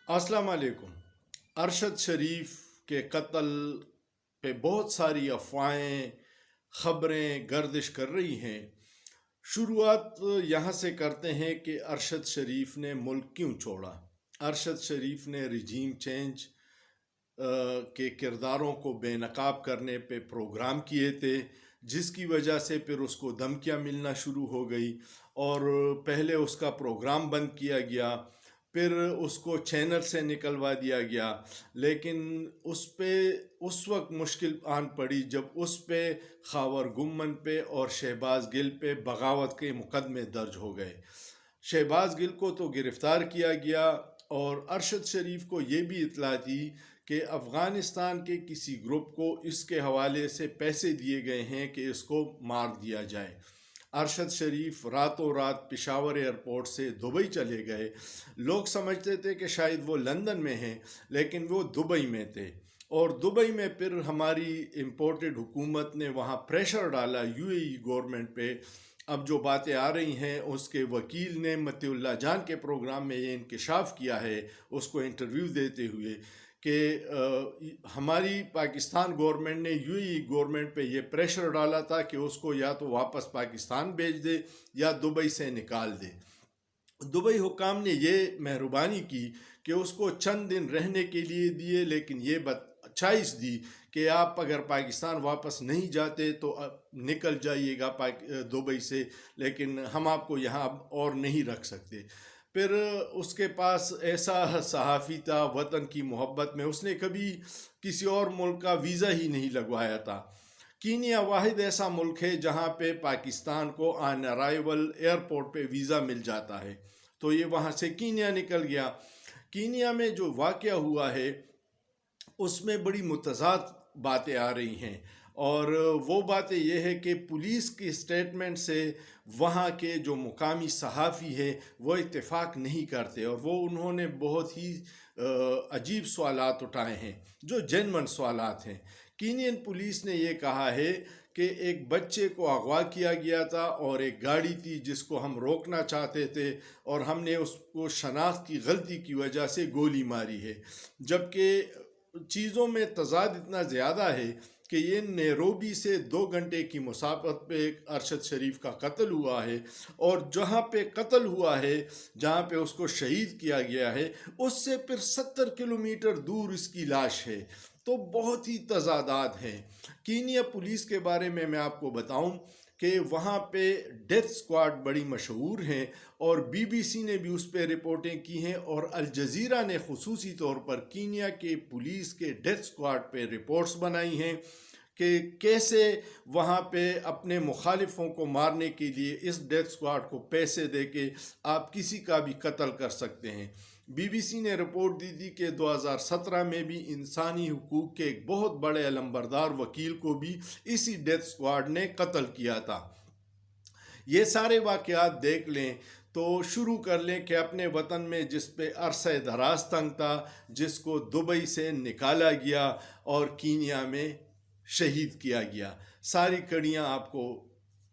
अस्सलाम वालेकुम। अरशद शरीफ के कत्ल पे बहुत सारी अफवाहें ख़बरें गर्दिश कर रही हैं। शुरुआत यहाँ से करते हैं कि अरशद शरीफ ने मुल्क क्यों छोड़ा। अरशद शरीफ ने रिजीम चेंज के किरदारों को बेनकाब करने पे प्रोग्राम किए थे, जिसकी वजह से फिर उसको धमकियाँ मिलना शुरू हो गई और पहले उसका प्रोग्राम बंद किया गया, फिर उसको चैनल से निकलवा दिया गया। लेकिन उस पे उस वक्त मुश्किल आन पड़ी जब उस पे खावर गुम्मन पे और शहबाज गिल पे बगावत के मुकदमे दर्ज हो गए। शहबाज गिल को तो गिरफ़्तार किया गया और अरशद शरीफ को ये भी इतला थी कि अफ़गानिस्तान के किसी ग्रुप को इसके हवाले से पैसे दिए गए हैं कि इसको मार दिया जाए। अरशद शरीफ रातों रात पेशावर एयरपोर्ट से दुबई चले गए। लोग समझते थे कि शायद वो लंदन में हैं, लेकिन वो दुबई में थे और दुबई में फिर हमारी इम्पोर्टेड हुकूमत ने वहाँ प्रेशर डाला यूएई गवर्नमेंट पे। अब जो बातें आ रही हैं, उसके वकील ने मतिउल्लाह जान के प्रोग्राम में ये इंकशाफ किया है, उसको इंटरव्यू देते हुए कि हमारी पाकिस्तान गवर्नमेंट ने यूएई गवर्नमेंट पे ये प्रेशर डाला था कि उसको या तो वापस पाकिस्तान भेज दे या दुबई से निकाल दे। दुबई हुकाम ने ये मेहरबानी की कि उसको चंद दिन रहने के लिए दिए, लेकिन ये अच्छाइश दी कि आप अगर पाकिस्तान वापस नहीं जाते तो निकल जाइएगा दुबई से, लेकिन हम आपको यहाँ और नहीं रख सकते। फिर उसके पास ऐसा सहाफ़ी था वतन की मोहब्बत में, उसने कभी किसी और मुल्क का वीज़ा ही नहीं लगवाया था। कीनिया वाहिद ऐसा मुल्क है जहाँ पे पाकिस्तान को ऑन अराइवल एयरपोर्ट पे वीज़ा मिल जाता है, तो ये वहाँ से कीनिया निकल गया। कीनिया में जो वाक़या हुआ है उसमें बड़ी मुतज़ाद बातें आ रही हैं और वो बातें ये है कि पुलिस की स्टेटमेंट से वहाँ के जो मुकामी सहाफ़ी है वो इत्तेफाक नहीं करते और वो उन्होंने बहुत ही अजीब सवालात उठाए हैं जो जेन्युइन सवालात हैं। कीनियन पुलिस ने ये कहा है कि एक बच्चे को अगवा किया गया था और एक गाड़ी थी जिसको हम रोकना चाहते थे और हमने उसको शनाख्त की गलती की वजह से गोली मारी है। जबकि चीज़ों में तज़ाद इतना ज़्यादा है कि ये नैरोबी से 2 घंटे की मुसाफत पे अरशद शरीफ का कत्ल हुआ है और जहाँ पे कत्ल हुआ है, जहाँ पे उसको शहीद किया गया है, उससे फिर 70 किलोमीटर दूर इसकी लाश है। तो बहुत ही तज़ादात हैं। कीनिया पुलिस के बारे में मैं आपको बताऊं कि वहाँ पे डेथ स्क्वाड बड़ी मशहूर हैं और बीबीसी ने भी उस पर रिपोर्टें की हैं और अल जज़ीरा ने ख़ुसूसी तौर पर कीनिया के पुलिस के डेथ स्क्वाड पे रिपोर्ट्स बनाई हैं कि कैसे वहाँ पे अपने मुखालिफों को मारने के लिए इस डेथ स्क्वाड को पैसे दे के आप किसी का भी कत्ल कर सकते हैं। बीबीसी ने रिपोर्ट दी थी कि 2017 में भी इंसानी हुकूक के एक बहुत बड़े अलंबरदार वकील को भी इसी डेथ स्क्वाड ने कत्ल किया था। ये सारे वाक़यात देख लें तो शुरू कर लें कि अपने वतन में जिस पे अरसे दराज तंग था, जिसको दुबई से निकाला गया और कीनिया में शहीद किया गया, सारी कड़ियाँ आपको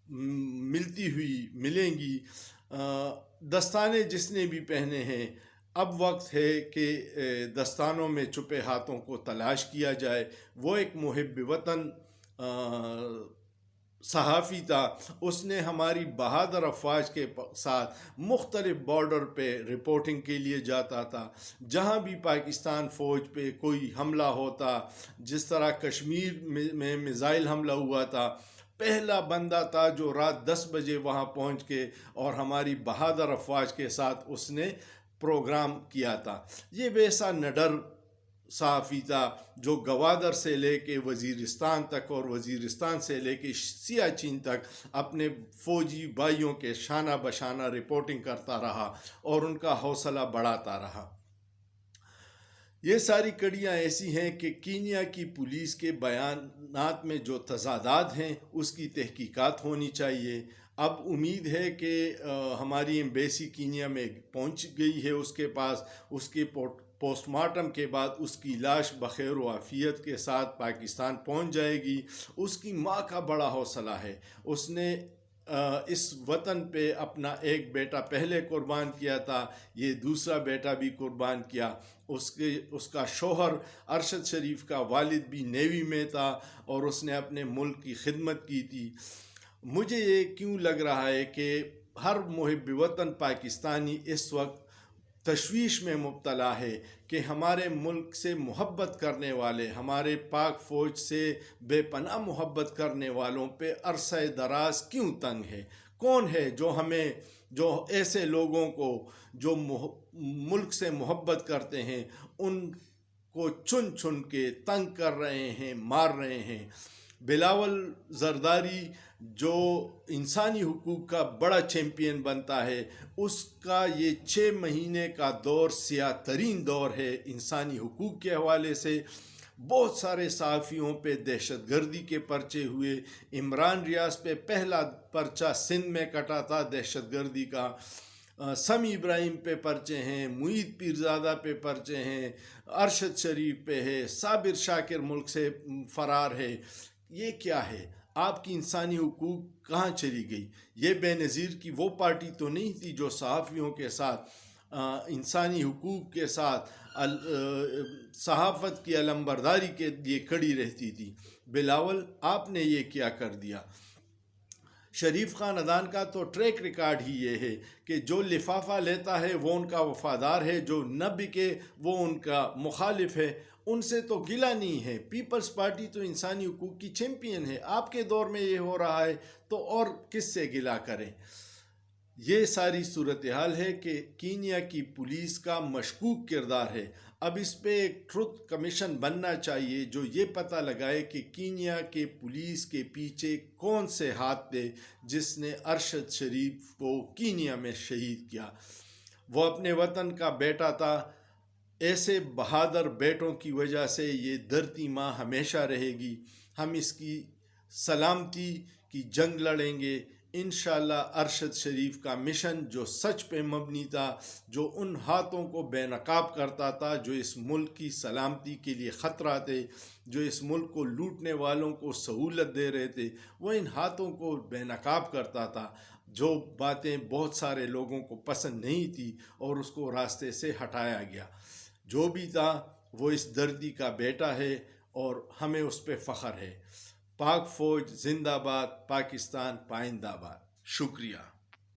मिलती हुई मिलेंगी। दस्ताने जिसने भी पहने हैं, अब वक्त है कि दस्तानों में छुपे हाथों को तलाश किया जाए। वो एक मुहिब वतन सहाफ़ी था, उसने हमारी बहादुर अफवाज के साथ मुख्तलिफ बॉर्डर पे रिपोर्टिंग के लिए जाता था। जहाँ भी पाकिस्तान फ़ौज पे कोई हमला होता, जिस तरह कश्मीर में मिज़ाइल हमला हुआ था, पहला बंदा था जो रात 10 बजे वहाँ पहुँच के और हमारी बहादुर अफवाज के साथ उसने प्रोग्राम किया था। ये वैसा निडर सहाफ़ी था जो गवादर से लेके वज़ीरिस्तान तक और वज़ीरिस्तान से लेके सियाचिन तक अपने फ़ौजी भाइयों के शाना बशाना रिपोर्टिंग करता रहा और उनका हौसला बढ़ाता रहा। ये सारी कड़ियाँ ऐसी हैं कि कीनिया की पुलिस के बयानात में जो तज़ादात हैं उसकी तहकीकात होनी चाहिए। अब उम्मीद है कि हमारी एम्बेसी कीनिया में पहुंच गई है उसके पास, उसके पोस्टमार्टम के बाद उसकी लाश बखैर व आफियत के साथ पाकिस्तान पहुंच जाएगी। उसकी माँ का बड़ा हौसला है, उसने اس وطن پہ اپنا ایک بیٹا پہلے قربان کیا تھا، یہ دوسرا بیٹا بھی قربان کیا۔ اس کا شوہر ارشد شریف کا والد بھی نیوی میں تھا اور اس نے اپنے ملک کی خدمت کی تھی۔ مجھے یہ کیوں لگ رہا ہے کہ ہر محب وطن پاکستانی اس وقت تشویش میں مبتلا ہے کہ ہمارے ملک سے محبت کرنے والے، ہمارے پاک فوج سے بے پناہ محبت کرنے والوں پہ عرصہ دراز کیوں تنگ ہے؟ کون ہے جو ایسے لوگوں کو جو ملک سے محبت کرتے ہیں ان کو چن چن کے تنگ کر رہے ہیں، مار رہے ہیں؟ بلاول زرداری جو انسانی حقوق کا بڑا چیمپئن بنتا ہے، اس کا یہ 6 مہینے کا دور سیاہ ترین دور ہے انسانی حقوق کے حوالے سے۔ بہت سارے صحافیوں پہ دہشت گردی کے پرچے ہوئے۔ عمران ریاض پہ پہلا پرچہ سندھ میں کٹا تھا دہشت گردی کا۔ سمی ابراہیم پہ پرچے ہیں، معید پیرزادہ پہ پرچے ہیں، ارشد شریف پہ ہے، صابر شاکر ملک سے فرار ہے۔ یہ کیا ہے؟ آپ کی انسانی حقوق کہاں چلی گئی؟ یہ بے نظیر کی وہ پارٹی تو نہیں تھی جو صحافیوں کے ساتھ، انسانی حقوق کے ساتھ، صحافت کی علمبرداری کے لیے کھڑی رہتی تھی۔ بلاول آپ نے یہ کیا کر دیا؟ شریف خاندان کا تو ٹریک ریکارڈ ہی یہ ہے کہ جو لفافہ لیتا ہے وہ ان کا وفادار ہے، جو نہ بکے وہ ان کا مخالف ہے۔ ان سے تو گلہ نہیں ہے۔ پیپلز پارٹی تو انسانی حقوق کی چیمپئن ہے۔ آپ کے دور میں یہ ہو رہا ہے تو اور کس سے گلہ کریں؟ یہ ساری صورتحال ہے کہ کینیا کی پولیس کا مشکوک کردار ہے۔ اب اس پہ ایک ٹروتھ کمیشن بننا چاہیے جو یہ پتہ لگائے کہ کینیا کے پولیس کے پیچھے کون سے ہاتھ تھے جس نے ارشد شریف کو کینیا میں شہید کیا۔ وہ اپنے وطن کا بیٹا تھا۔ ایسے بہادر بیٹوں کی وجہ سے یہ دھرتی ماں ہمیشہ رہے گی۔ ہم اس کی سلامتی کی جنگ لڑیں گے انشاءاللہ۔ ارشد شریف کا مشن جو سچ پہ مبنی تھا، جو ان ہاتھوں کو بے نقاب کرتا تھا جو اس ملک کی سلامتی کے لیے خطرہ تھے، جو اس ملک کو لوٹنے والوں کو سہولت دے رہے تھے، وہ ان ہاتھوں کو بے نقاب کرتا تھا۔ جو باتیں بہت سارے لوگوں کو پسند نہیں تھی اور اس کو راستے سے ہٹایا گیا۔ جو بھی تھا وہ اس دھرتی کا بیٹا ہے اور ہمیں اس پہ فخر ہے۔ پاک فوج زندہ باد، پاکستان پائندہ باد۔ شکریہ۔